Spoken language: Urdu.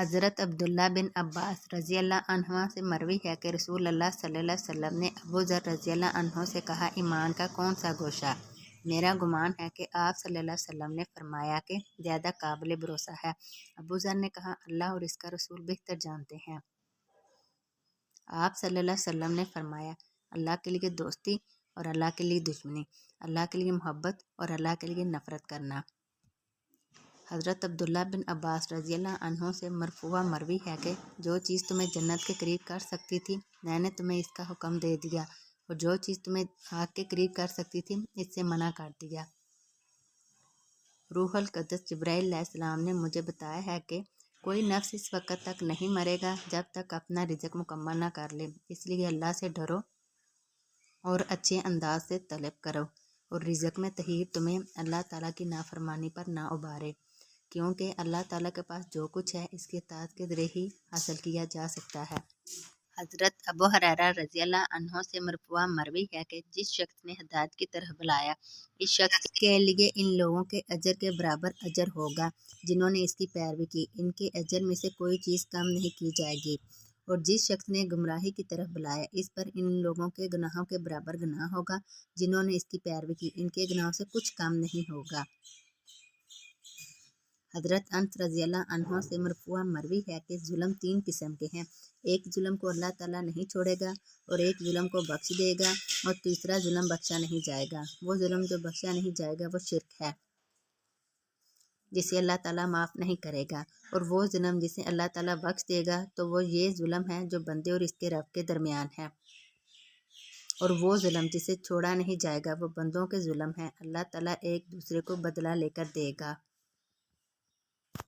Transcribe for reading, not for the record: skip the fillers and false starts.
حضرت عبداللہ بن عباس رضی اللہ عنہ سے مروی ہے کہ رسول اللہ صلی اللہ علیہ وسلم نے ابو ذر رضی اللہ عنہ سے کہا، ایمان کا کون سا گوشہ؟ میرا گمان ہے کہ آپ صلی اللہ علیہ وسلم نے فرمایا کہ زیادہ قابل بھروسہ ہے۔ ابو ذر نے کہا، اللہ اور اس کا رسول بہتر جانتے ہیں۔ آپ صلی اللہ علیہ وسلم نے فرمایا، اللہ کے لیے دوستی اور اللہ کے لیے دشمنی، اللہ کے لیے محبت اور اللہ کے لیے نفرت کرنا۔ حضرت عبداللہ بن عباس رضی اللہ عنہ سے مرفوع مروی ہے کہ جو چیز تمہیں جنت کے قریب کر سکتی تھی میں نے تمہیں اس کا حکم دے دیا، اور جو چیز تمہیں آگ کے قریب کر سکتی تھی اس سے منع کر دیا۔ روح القدس جبرائیل علیہ السلام نے مجھے بتایا ہے کہ کوئی نفس اس وقت تک نہیں مرے گا جب تک اپنا رزق مکمل نہ کر لے، اس لیے اللہ سے ڈرو اور اچھے انداز سے طلب کرو، اور رزق میں تحیر تمہیں اللہ تعالیٰ کی نافرمانی پر نہ ابھارے، کیونکہ اللہ تعالیٰ کے پاس جو کچھ ہے اس کی اطاعت کے ذریعے ہی حاصل کیا جا سکتا ہے۔ حضرت ابو ہریرہ رضی اللہ عنہ سے مرفوع مروی ہے کہ جس شخص نے ہدایت کی طرف بلایا، اس شخص کے لیے ان لوگوں کے اجر کے برابر اجر ہوگا جنہوں نے اس کی پیروی کی، ان کے اجر میں سے کوئی چیز کم نہیں کی جائے گی، اور جس شخص نے گمراہی کی طرف بلایا اس پر ان لوگوں کے گناہوں کے برابر گناہ ہوگا جنہوں نے اس کی پیروی کی، ان کے گناہوں سے کچھ کم نہیں ہوگا۔ حضرت انس رضی اللہ عنہ سے مرفوع مروی ہے کہ ظلم 3 قسم کے ہیں، ایک ظلم کو اللہ تعالیٰ نہیں چھوڑے گا، اور ایک ظلم کو بخش دے گا، اور تیسرا ظلم بخشا نہیں جائے گا۔ وہ ظلم جو بخشا نہیں جائے گا وہ شرک ہے جسے اللہ تعالیٰ معاف نہیں کرے گا، اور وہ ظلم جسے اللہ تعالیٰ بخش دے گا تو وہ یہ ظلم ہے جو بندے اور اس کے رب کے درمیان ہے، اور وہ ظلم جسے چھوڑا نہیں جائے گا وہ بندوں کے ظلم ہے، اللہ تعالیٰ ایک دوسرے کو بدلہ لے کر دے گا۔